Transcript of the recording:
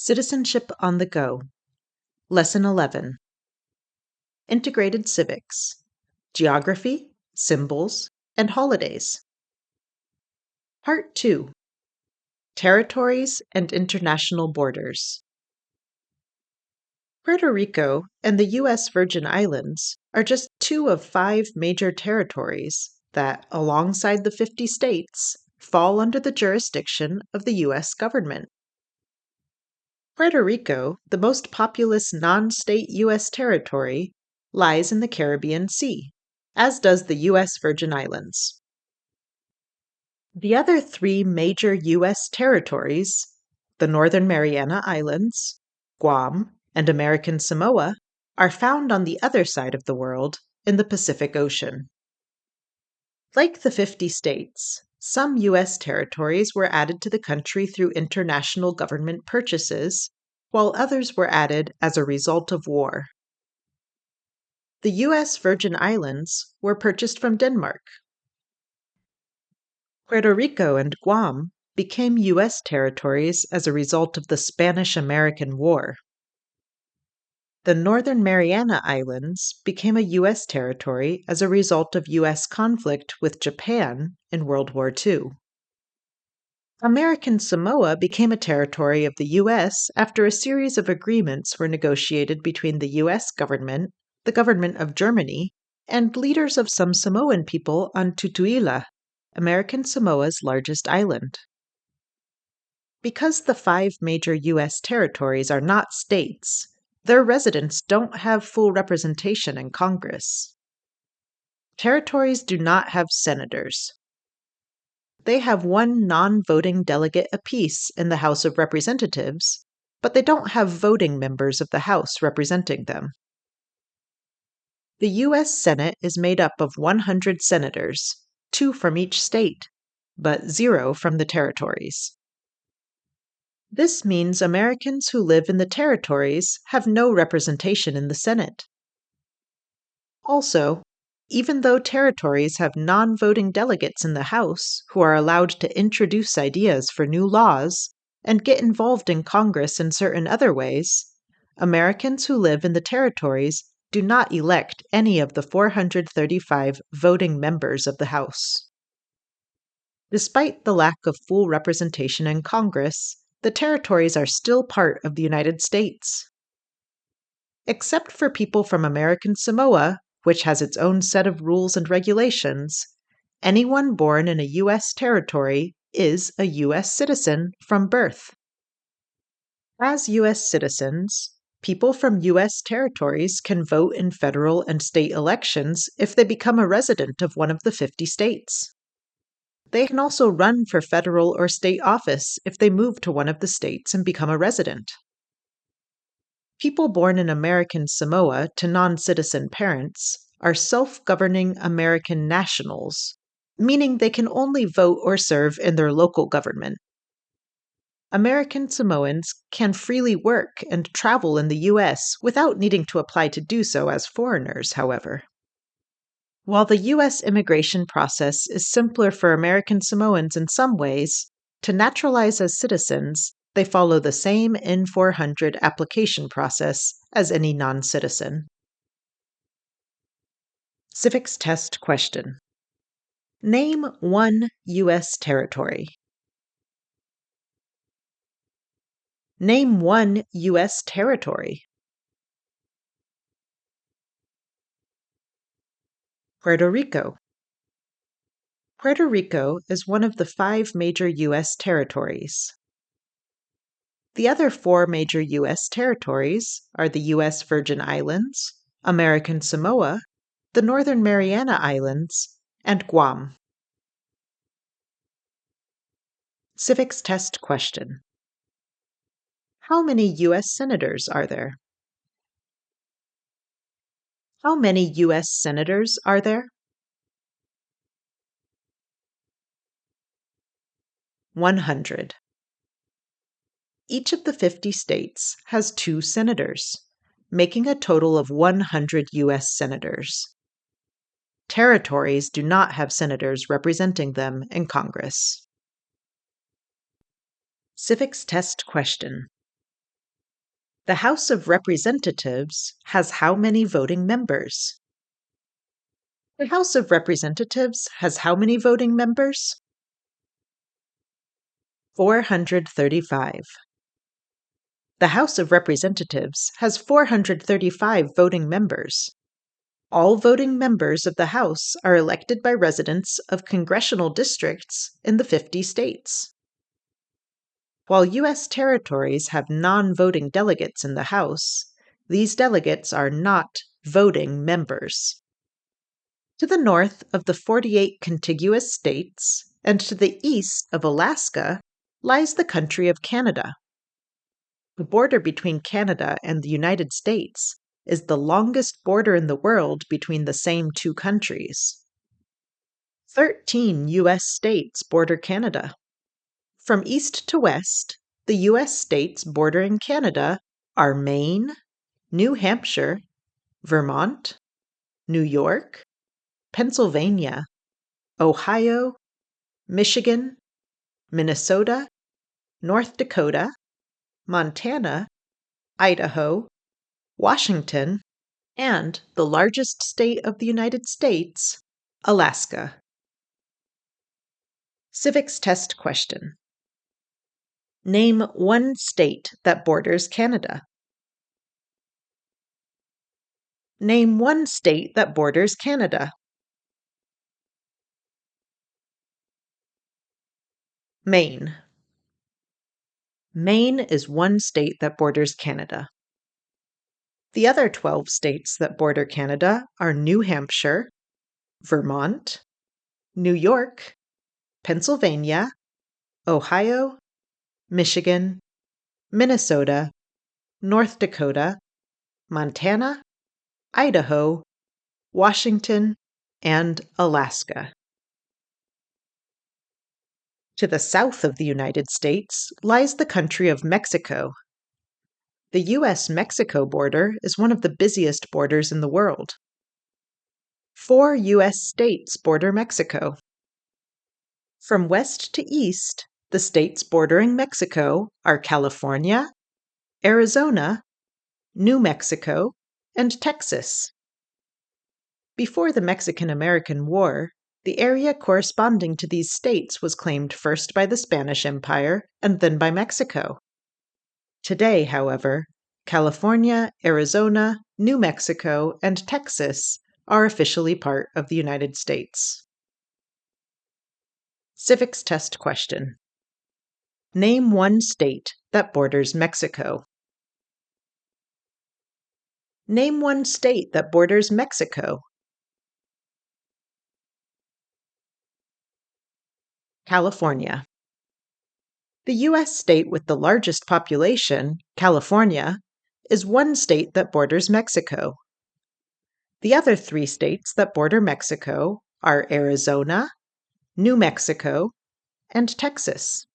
Citizenship on the Go. Lesson 11. Integrated Civics. Geography, Symbols, and Holidays. Part 2. Territories and International Borders. Puerto Rico and the U.S. Virgin Islands are just two of 5 major territories that, alongside the 50 states, fall under the jurisdiction of the U.S. government. Puerto Rico, the most populous non-state U.S. territory, lies in the Caribbean Sea, as does the U.S. Virgin Islands. The other 3 major U.S. territories, the Northern Mariana Islands, Guam, and American Samoa, are found on the other side of the world in the Pacific Ocean. Like the 50 states, some U.S. territories were added to the country through international government purchases, while others were added as a result of war. The U.S. Virgin Islands were purchased from Denmark. Puerto Rico and Guam became U.S. territories as a result of the Spanish-American War. The Northern Mariana Islands became a U.S. territory as a result of U.S. conflict with Japan in World War II. American Samoa became a territory of the U.S. after a series of agreements were negotiated between the U.S. government, the government of Germany, and leaders of some Samoan people on Tutuila, American Samoa's largest island. Because the 5 major U.S. territories are not states, their residents don't have full representation in Congress. Territories do not have senators. They have 1 non-voting delegate apiece in the House of Representatives, but they don't have voting members of the House representing them. The U.S. Senate is made up of 100 senators, 2 from each state, but 0 from the territories. This means Americans who live in the territories have no representation in the Senate. Also, even though territories have non-voting delegates in the House who are allowed to introduce ideas for new laws and get involved in Congress in certain other ways, Americans who live in the territories do not elect any of the 435 voting members of the House. Despite the lack of full representation in Congress, the territories are still part of the United States. Except for people from American Samoa, which has its own set of rules and regulations, anyone born in a U.S. territory is a U.S. citizen from birth. As U.S. citizens, people from U.S. territories can vote in federal and state elections if they become a resident of one of the 50 states. They can also run for federal or state office if they move to one of the states and become a resident. People born in American Samoa to non-citizen parents are self-governing American nationals, meaning they can only vote or serve in their local government. American Samoans can freely work and travel in the U.S. without needing to apply to do so as foreigners, however. While the U.S. immigration process is simpler for American Samoans in some ways, to naturalize as citizens, they follow the same N-400 application process as any non-citizen. Civics test question. Name 1 U.S. territory. Name 1 U.S. territory. Puerto Rico. Puerto Rico is one of the 5 major U.S. territories. The other 4 major U.S. territories are the U.S. Virgin Islands, American Samoa, the Northern Mariana Islands, and Guam. Civics test question. How many U.S. senators are there? How many U.S. senators are there? 100. Each of the 50 states has 2 senators, making a total of 100 U.S. senators. Territories do not have senators representing them in Congress. Civics test question. The House of Representatives has how many voting members? The House of Representatives has how many voting members? 435. The House of Representatives has 435 voting members. All voting members of the House are elected by residents of congressional districts in the 50 states. While U.S. territories have non-voting delegates in the House, these delegates are not voting members. To the north of the 48 contiguous states, and to the east of Alaska, lies the country of Canada. The border between Canada and the United States is the longest border in the world between the same two countries. 13 U.S. states border Canada. From east to west, the U.S. states bordering Canada are Maine, New Hampshire, Vermont, New York, Pennsylvania, Ohio, Michigan, Minnesota, North Dakota, Montana, Idaho, Washington, and the largest state of the United States, Alaska. Civics test question. Name one state that borders Canada. Name one state that borders Canada. Maine. Maine is one state that borders Canada. The other 12 states that border Canada are New Hampshire, Vermont, New York, Pennsylvania, Ohio, Michigan, Minnesota, North Dakota, Montana, Idaho, Washington, and Alaska. To the south of the United States lies the country of Mexico. The U.S.-Mexico border is one of the busiest borders in the world. 4 U.S. states border Mexico. From west to east, the states bordering Mexico are California, Arizona, New Mexico, and Texas. Before the Mexican-American War, the area corresponding to these states was claimed first by the Spanish Empire and then by Mexico. Today, however, California, Arizona, New Mexico, and Texas are officially part of the United States. Civics test question. Name one state that borders Mexico. Name one state that borders Mexico. California. The U.S. state with the largest population, California, is one state that borders Mexico. The other 3 states that border Mexico are Arizona, New Mexico, and Texas.